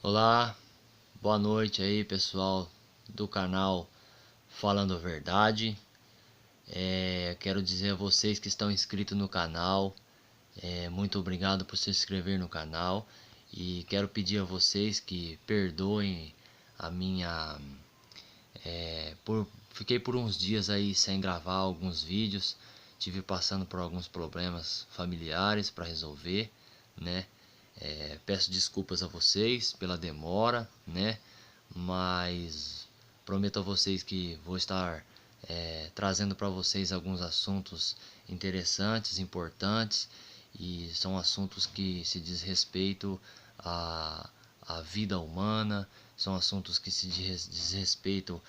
Olá, boa noite aí pessoal do canal Falando a Verdade. Quero dizer a vocês que estão inscritos no canal, muito obrigado por se inscrever no canal. E quero pedir a vocês que perdoem a minha... Fiquei por uns dias aí sem gravar alguns vídeos. Tive passando por alguns problemas familiares para resolver, né? Peço desculpas a vocês pela demora, né? Mas prometo a vocês que vou estar trazendo para vocês alguns assuntos interessantes, importantes, e são assuntos que se diz respeito à vida humana, são assuntos que se diz respeito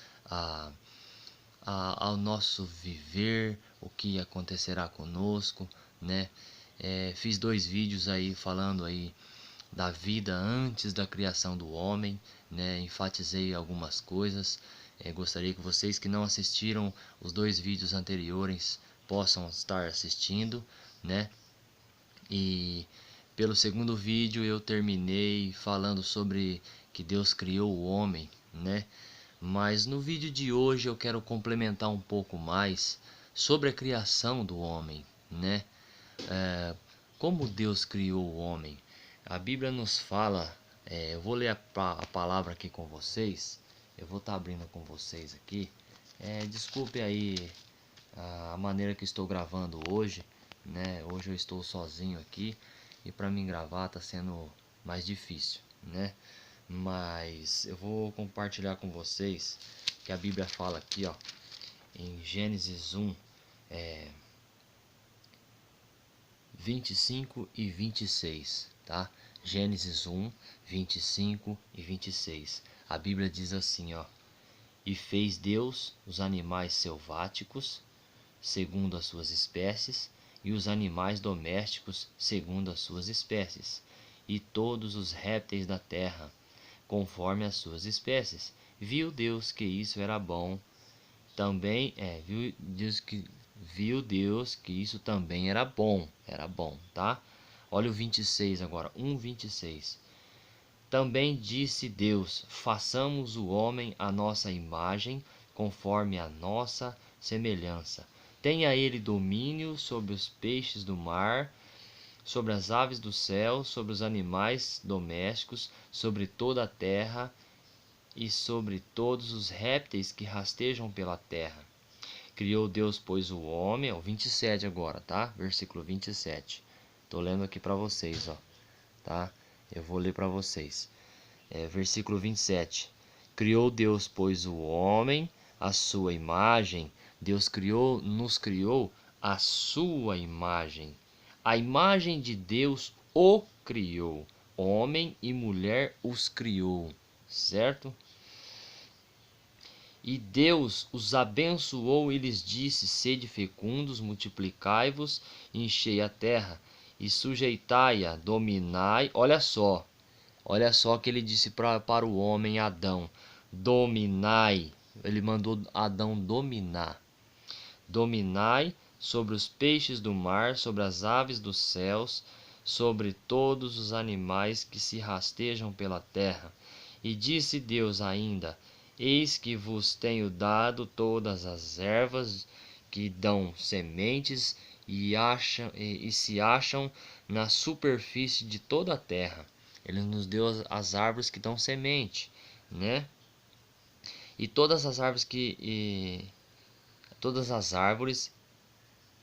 ao nosso viver, o que acontecerá conosco, né? Fiz 2 vídeos aí falando aí da vida antes da criação do homem, né? Enfatizei algumas coisas. Gostaria que vocês que não assistiram os 2 vídeos anteriores possam estar assistindo, né? E pelo segundo vídeo eu terminei falando sobre que Deus criou o homem, né? Mas no vídeo de hoje eu quero complementar um pouco mais sobre a criação do homem, né? Como Deus criou o homem. A Bíblia nos fala, eu vou ler a palavra aqui com vocês, eu vou estar abrindo com vocês aqui. Desculpe aí a maneira que estou gravando hoje, né? Hoje eu estou sozinho aqui e para mim gravar está sendo mais difícil, né? Mas eu vou compartilhar com vocês que a Bíblia fala aqui, ó, em Gênesis 1, 25 e 26, tá? Gênesis 1, 25 e 26. A Bíblia diz assim, ó: E fez Deus os animais selváticos, segundo as suas espécies, e os animais domésticos, segundo as suas espécies, e todos os répteis da terra, conforme as suas espécies. Viu Deus que isso era bom. Também viu Deus que isso também era bom, tá? Olha o 26 agora, 1:26. Também disse Deus: façamos o homem à nossa imagem, conforme a nossa semelhança. Tenha ele domínio sobre os peixes do mar, sobre as aves do céu, sobre os animais domésticos, sobre toda a terra e sobre todos os répteis que rastejam pela terra. Criou Deus, pois, o homem, ó, 27 agora, tá? Versículo 27. Tô lendo aqui para vocês, ó, tá? Eu vou ler para vocês. Versículo 27. Criou Deus, pois, o homem, a sua imagem. Deus nos criou a sua imagem. A imagem de Deus o criou. Homem e mulher os criou, certo? E Deus os abençoou e lhes disse: sede fecundos, multiplicai-vos, enchei a terra e sujeitai-a, dominai. Olha só que ele disse para o homem Adão: dominai. Ele mandou Adão dominar. Dominai sobre os peixes do mar, sobre as aves dos céus, sobre todos os animais que se rastejam pela terra. E disse Deus ainda: eis que vos tenho dado todas as ervas que dão sementes e se acham na superfície de toda a terra. Ele nos deu as árvores que dão semente, né? E todas as árvores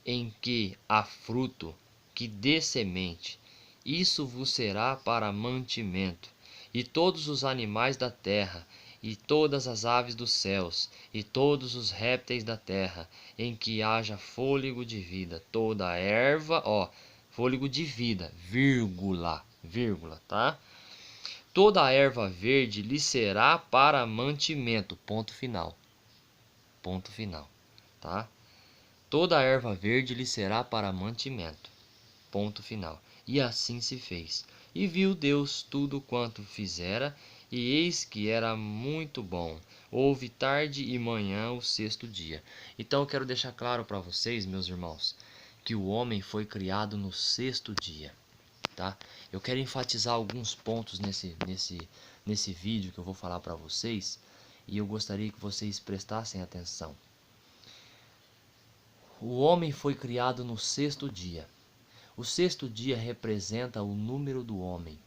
em que há fruto que dê semente, isso vos será para mantimento. E todos os animais da terra, e todas as aves dos céus, e todos os répteis da terra, em que haja fôlego de vida, toda a erva, ó, fôlego de vida, vírgula, tá? Toda a erva verde lhe será para mantimento, ponto final, tá? Toda a erva verde lhe será para mantimento, ponto final. E assim se fez. E viu Deus tudo quanto fizera, e eis que era muito bom. Houve tarde e manhã o 6º dia. Então eu quero deixar claro para vocês, meus irmãos, que o homem foi criado no 6º dia. tá? Eu quero enfatizar alguns pontos nesse vídeo que eu vou falar para vocês, e eu gostaria que vocês prestassem atenção. O homem foi criado no sexto dia. O sexto dia representa o número do homem,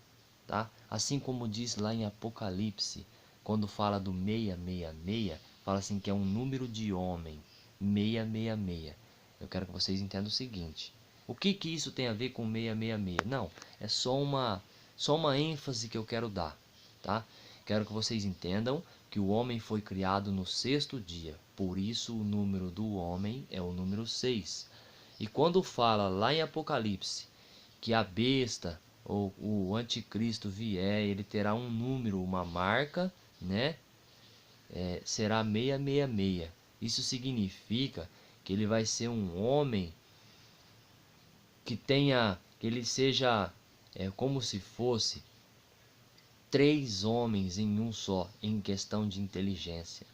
tá? Assim como diz lá em Apocalipse, quando fala do 666, fala assim que é um número de homem, 666. Eu quero que vocês entendam o seguinte: o que isso tem a ver com 666? Não, é só uma ênfase que eu quero dar, tá? Quero que vocês entendam que o homem foi criado no sexto dia, por isso o número do homem é o número 6. E quando fala lá em Apocalipse que a besta ou o anticristo vier, ele terá um número, uma marca, né? Será 666. Isso significa que ele vai ser um homem que ele seja como se fosse 3 homens em um só, em questão de inteligência,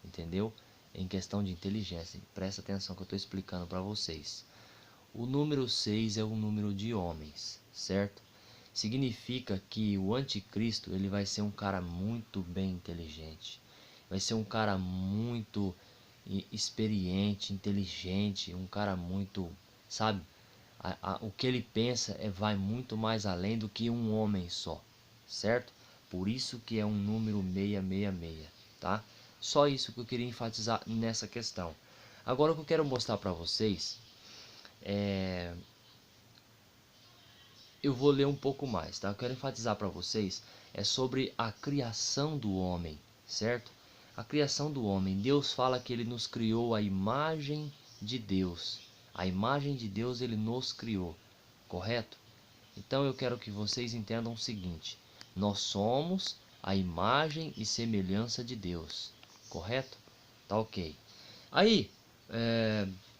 entendeu? Em questão de inteligência, presta atenção que eu estou explicando para vocês. O número 6 é o número de homens, certo? Significa que o anticristo ele vai ser um cara muito bem inteligente, vai ser um cara muito experiente, inteligente, um cara muito, sabe? O que ele pensa vai muito mais além do que um homem só, certo? Por isso que é um número 666, tá? Só isso que eu queria enfatizar nessa questão. Agora o que eu quero mostrar para vocês eu vou ler um pouco mais, tá? Eu quero enfatizar para vocês sobre a criação do homem, certo? A criação do homem. Deus fala que ele nos criou à imagem de Deus. A imagem de Deus ele nos criou, correto? Então eu quero que vocês entendam o seguinte: nós somos a imagem e semelhança de Deus, correto? Tá ok. Aí,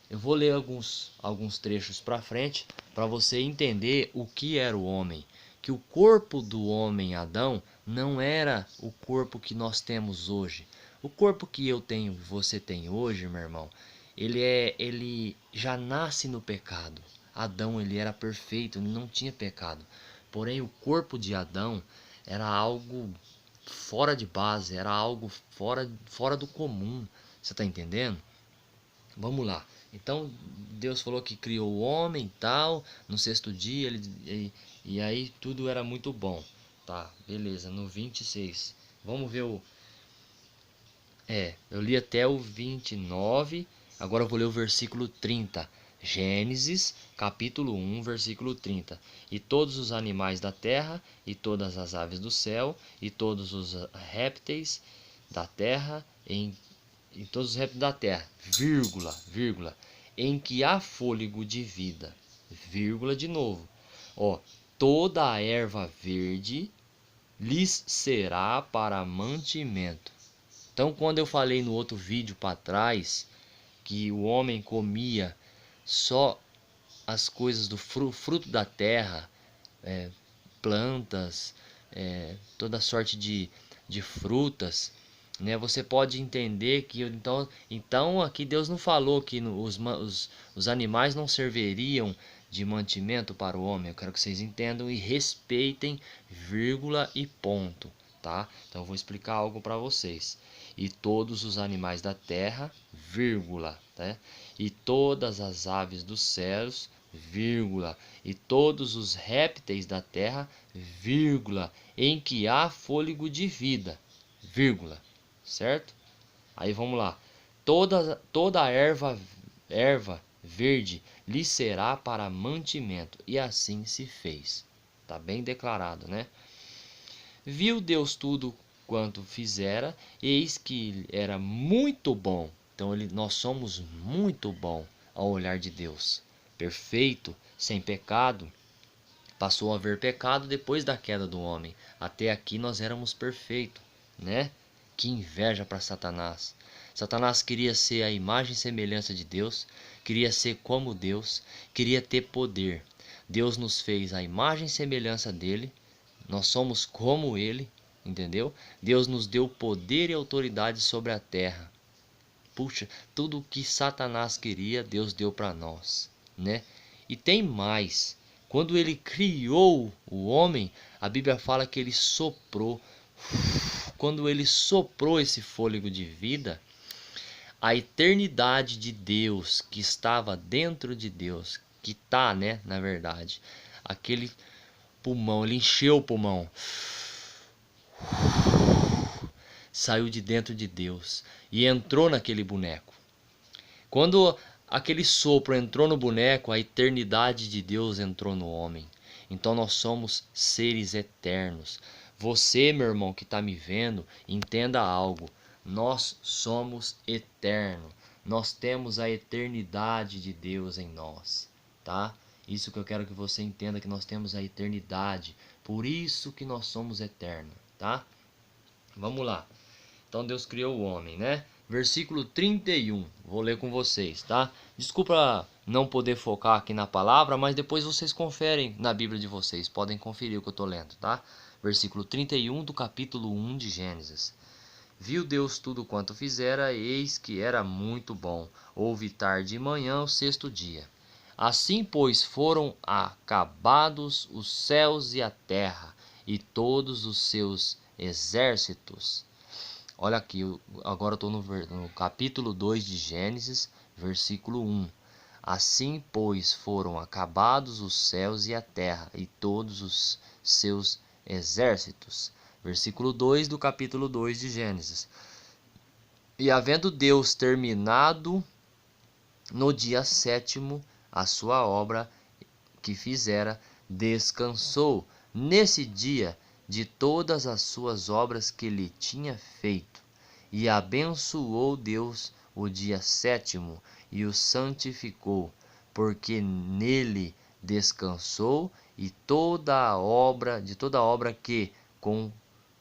eu vou ler alguns trechos para frente para você entender o que era o homem. Que o corpo do homem Adão não era o corpo que nós temos hoje. O corpo que eu tenho, você tem hoje, meu irmão, ele já nasce no pecado. Adão ele era perfeito, ele não tinha pecado. Porém, o corpo de Adão era algo fora de base, era algo fora do comum. Você está entendendo? Vamos lá. Então Deus falou que criou o homem e tal, no sexto dia, e aí tudo era muito bom. Tá, beleza, no 26. Vamos ver eu li até o 29, agora eu vou ler o versículo 30. Gênesis, capítulo 1, versículo 30. E todos os animais da terra, e todas as aves do céu, e todos os répteis da terra, em todos os répteis da terra, vírgula, em que há fôlego de vida, vírgula de novo. Toda a erva verde lhes será para mantimento. Então, quando eu falei no outro vídeo para trás que o homem comia só as coisas do fruto da terra, plantas, toda sorte de frutas, né? Você pode entender que então aqui Deus não falou que os animais não serviriam de mantimento para o homem. Eu quero que vocês entendam e respeitem vírgula e ponto, tá? Então eu vou explicar algo para vocês. E todos os animais da terra, vírgula, tá? E todas as aves dos céus, vírgula, e todos os répteis da terra, vírgula, em que há fôlego de vida, vírgula, certo? Aí vamos lá. Toda erva verde lhe será para mantimento, e assim se fez. Tá bem declarado, né? Viu Deus tudo quanto fizera, eis que era muito bom. Então nós somos muito bom ao olhar de Deus. Perfeito, sem pecado. Passou a haver pecado depois da queda do homem. Até aqui nós éramos perfeitos, né? Que inveja para Satanás. Satanás queria ser a imagem e semelhança de Deus, queria ser como Deus, queria ter poder. Deus nos fez a imagem e semelhança dele, nós somos como ele, entendeu? Deus nos deu poder e autoridade sobre a terra. Puxa, tudo o que Satanás queria, Deus deu para nós, né? E tem mais. Quando ele criou o homem, a Bíblia fala que ele soprou. Quando ele soprou esse fôlego de vida, a eternidade de Deus que estava dentro de Deus, que está, né, na verdade, aquele pulmão, ele encheu o pulmão, saiu de dentro de Deus e entrou naquele boneco. Quando aquele sopro entrou no boneco, a eternidade de Deus entrou no homem. Então nós somos seres eternos. Você, meu irmão, que está me vendo, entenda algo. Nós somos eternos. Nós temos a eternidade de Deus em nós, tá? Isso que eu quero que você entenda, que nós temos a eternidade. Por isso que nós somos eternos, tá? Vamos lá. Então Deus criou o homem, né? Versículo 31, vou ler com vocês, tá? Desculpa não poder focar aqui na palavra, mas depois vocês conferem na Bíblia de vocês, podem conferir o que eu estou lendo, tá? Versículo 31 do capítulo 1 de Gênesis. Viu Deus tudo quanto fizera, eis que era muito bom. Houve tarde e manhã o sexto dia. Assim, pois, foram acabados os céus e a terra, e todos os seus exércitos. Olha aqui, agora eu estou no capítulo 2 de Gênesis, versículo 1. Assim, pois, foram acabados os céus e a terra, e todos os seus exércitos. Versículo 2 do capítulo 2 de Gênesis. E havendo Deus terminado no dia sétimo a sua obra que fizera, descansou nesse dia de todas as suas obras que lhe tinha feito. E abençoou Deus o dia sétimo e o santificou, porque nele descansou e toda a obra que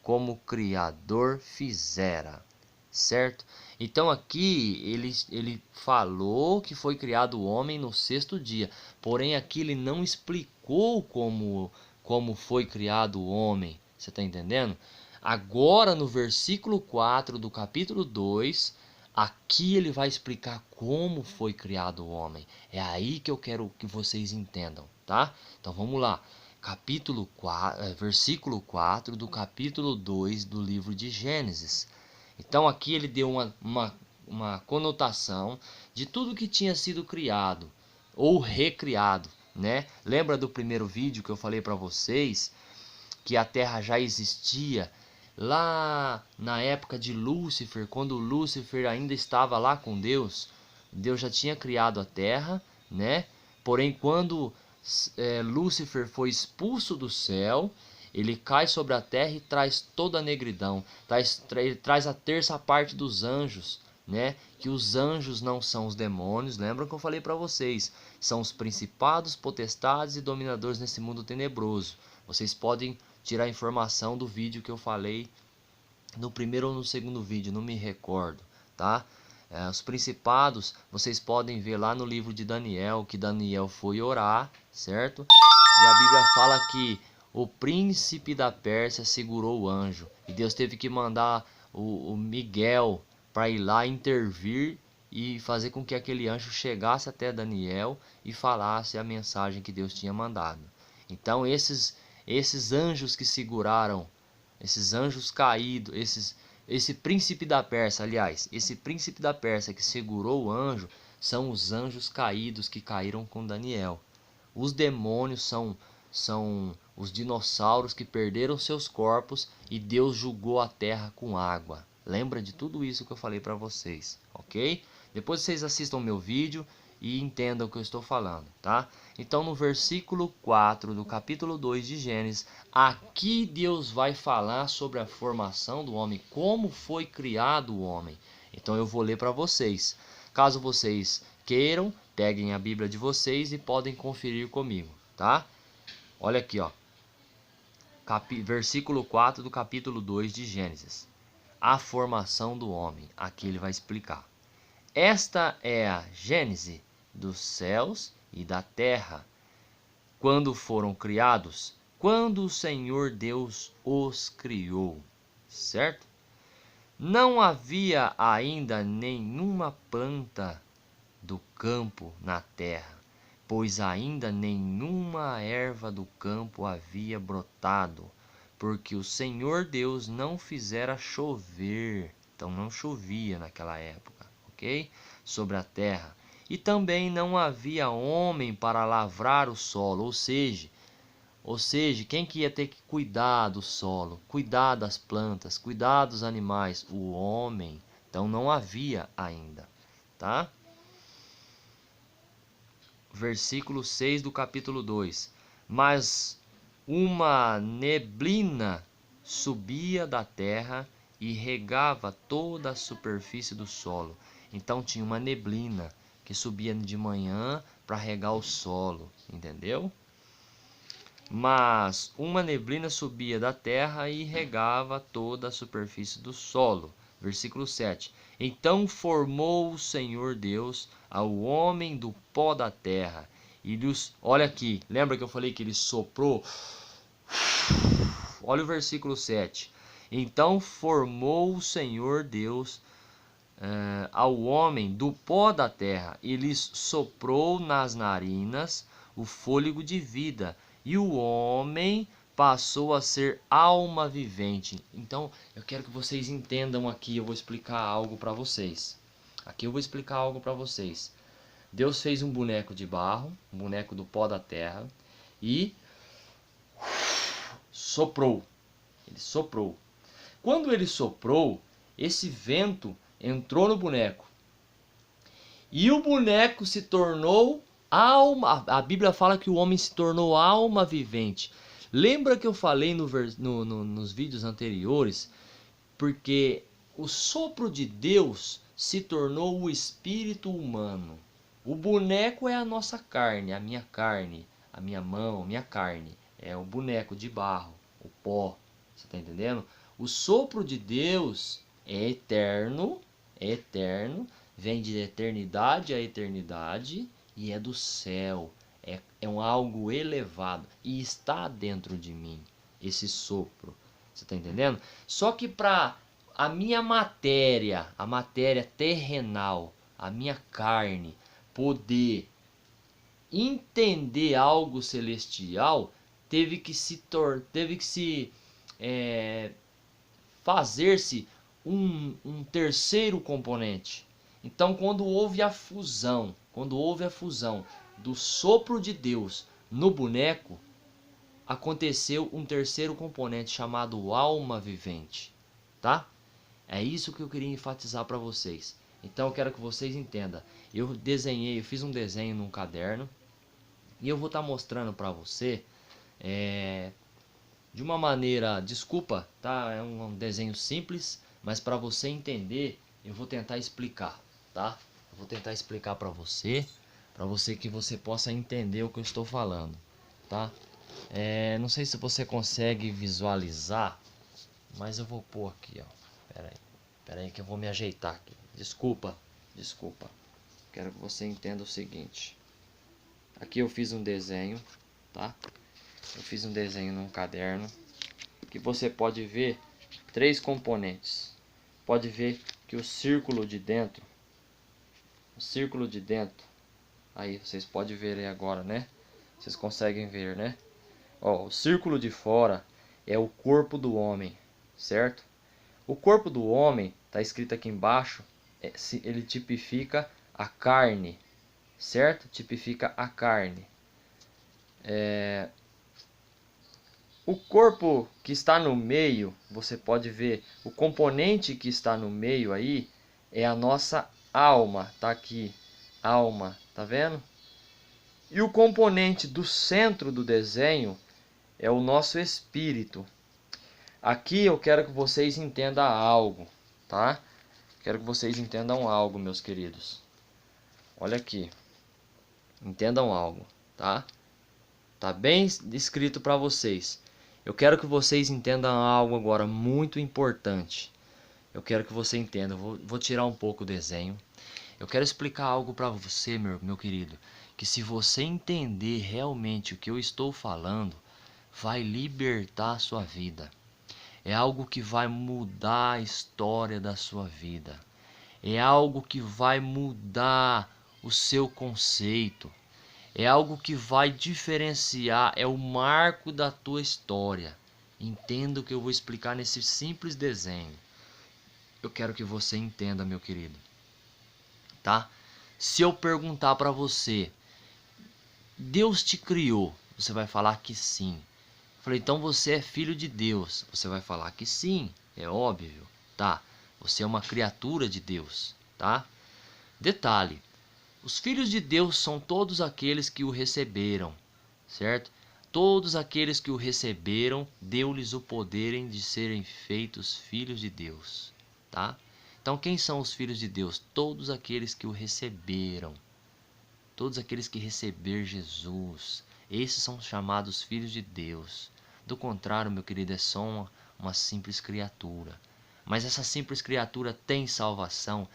como Criador fizera. Certo? Então aqui ele falou que foi criado o homem no sexto dia. Porém aqui ele não explicou como foi criado o homem. Você está entendendo? Agora no versículo 4 do capítulo 2, aqui ele vai explicar como foi criado o homem. É aí que eu quero que vocês entendam, tá? Então vamos lá. Versículo 4 do capítulo 2 do livro de Gênesis. Então aqui ele deu uma conotação de tudo que tinha sido criado ou recriado, né? Lembra do primeiro vídeo que eu falei para vocês que a Terra já existia lá na época de Lúcifer, quando Lúcifer ainda estava lá com Deus? Deus já tinha criado a Terra, né? Porém, quando Lúcifer foi expulso do céu, ele cai sobre a terra e traz toda a negridão, ele traz a terça parte dos anjos, né? Que os anjos não são os demônios, lembram que eu falei para vocês? São os principados, potestades e dominadores nesse mundo tenebroso. Vocês podem tirar informação do vídeo que eu falei no primeiro ou no segundo vídeo, não me recordo, tá? Os principados, vocês podem ver lá no livro de Daniel, que Daniel foi orar, certo? E a Bíblia fala que o príncipe da Pérsia segurou o anjo. E Deus teve que mandar o Miguel para ir lá intervir e fazer com que aquele anjo chegasse até Daniel e falasse a mensagem que Deus tinha mandado. Então esses anjos que seguraram, esses anjos caídos, esse príncipe da Pérsia, aliás, esse príncipe da Pérsia que segurou o anjo, são os anjos caídos que caíram com Daniel. Os demônios são os dinossauros que perderam seus corpos e Deus julgou a terra com água. Lembra de tudo isso que eu falei para vocês, ok? Depois vocês assistam meu vídeo e entendam o que eu estou falando, tá? Então no versículo 4 do capítulo 2 de Gênesis, aqui Deus vai falar sobre a formação do homem, como foi criado o homem. Então eu vou ler para vocês. Caso vocês queiram, peguem a Bíblia de vocês e podem conferir comigo, tá? Olha aqui, ó. Versículo 4 do capítulo 2 de Gênesis. A formação do homem. Aqui ele vai explicar. Esta é a gênese dos céus e da terra, quando foram criados, quando o Senhor Deus os criou, certo? Não havia ainda nenhuma planta do campo na terra, pois ainda nenhuma erva do campo havia brotado, porque o Senhor Deus não fizera chover. Então não chovia naquela época, ok? Sobre a terra. E também não havia homem para lavrar o solo, ou seja, quem que ia ter que cuidar do solo, cuidar das plantas, cuidar dos animais? O homem. Então não havia ainda, tá? Versículo 6 do capítulo 2. Mas uma neblina subia da terra e regava toda a superfície do solo. Então tinha uma neblina que subia de manhã para regar o solo, entendeu? Mas uma neblina subia da terra e regava toda a superfície do solo. Versículo 7. Então formou o Senhor Deus ao homem do pó da terra. Olha aqui, lembra que eu falei que ele soprou? Olha o versículo 7. Então formou o Senhor Deus ao homem do pó da terra, e lhes soprou nas narinas o fôlego de vida, e o homem passou a ser alma vivente. Então, eu quero que vocês entendam aqui, eu vou explicar algo para vocês. Aqui eu vou explicar algo para vocês. Deus fez um boneco de barro, um boneco do pó da terra, e soprou. Ele soprou. Quando ele soprou, esse vento entrou no boneco. E o boneco se tornou alma. A Bíblia fala que o homem se tornou alma vivente. Lembra que eu falei nos vídeos anteriores? Porque o sopro de Deus se tornou o espírito humano. O boneco é a nossa carne, a minha mão, a minha carne. É o boneco de barro, o pó. Você está entendendo? O sopro de Deus é eterno, vem de eternidade a eternidade e é do céu. É algo elevado e está dentro de mim, esse sopro. Você está entendendo? Só que para a minha matéria, a matéria terrenal, a minha carne, poder entender algo celestial, teve que fazer-se um terceiro componente. Então, quando houve a fusão do sopro de Deus no boneco, aconteceu um terceiro componente chamado alma vivente, tá? É isso que eu queria enfatizar para vocês. Então eu quero que vocês entendam. Eu fiz um desenho num caderno e eu vou estar mostrando para você de uma maneira, desculpa, tá? É um desenho simples, mas para você entender, eu vou tentar explicar, tá? Eu vou tentar explicar para você que você possa entender o que eu estou falando, tá? Não sei se você consegue visualizar, mas eu vou pôr aqui, ó. Pera aí que eu vou me ajeitar aqui. Desculpa. Quero que você entenda o seguinte. Aqui eu fiz um desenho, tá? Eu fiz um desenho num caderno que você pode ver três componentes. Pode ver que o círculo de dentro, aí vocês podem ver aí agora, né? Vocês conseguem ver, né? Ó, o círculo de fora é o corpo do homem, certo? O corpo do homem, está escrito aqui embaixo, ele tipifica a carne, certo? Tipifica a carne. O corpo que está no meio, você pode ver, o componente que está no meio aí é a nossa alma, tá aqui, alma, tá vendo? E o componente do centro do desenho é o nosso espírito. Aqui eu quero que vocês entendam algo, tá? Quero que vocês entendam algo, meus queridos. Olha aqui. Entendam algo, tá? Tá bem escrito para vocês. Eu quero que vocês entendam algo agora muito importante. Eu quero que você entenda. Vou tirar um pouco o desenho. Eu quero explicar algo para você, meu querido. Que se você entender realmente o que eu estou falando, vai libertar a sua vida. É algo que vai mudar a história da sua vida. É algo que vai mudar o seu conceito. É algo que vai diferenciar, é o marco da tua história. Entenda o que eu vou explicar nesse simples desenho. Eu quero que você entenda, meu querido, tá? Se eu perguntar para você, Deus te criou, você vai falar que sim. Eu falei, então você é filho de Deus, você vai falar que sim, é óbvio, tá? Você é uma criatura de Deus, tá? Detalhe, os filhos de Deus são todos aqueles que o receberam, certo? Todos aqueles que o receberam, deu-lhes o poder de serem feitos filhos de Deus, tá? Então quem são os filhos de Deus? Todos aqueles que o receberam. Todos aqueles que receber Jesus, esses são chamados filhos de Deus. Do contrário, meu querido, é só uma simples criatura. Mas essa simples criatura tem salvação?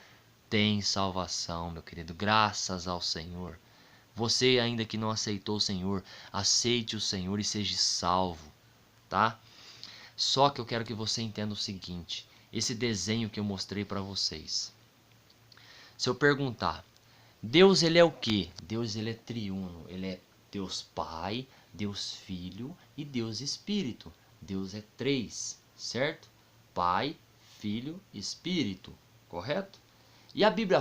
Tem salvação, meu querido, graças ao Senhor. Você ainda que não aceitou o Senhor, aceite o Senhor e seja salvo, tá? Só que eu quero que você entenda o seguinte, esse desenho que eu mostrei para vocês. Se eu perguntar, Deus ele é o quê? Deus ele é triuno, ele é Deus Pai, Deus Filho e Deus Espírito. Deus é três, certo? Pai, Filho e Espírito, correto? E a Bíblia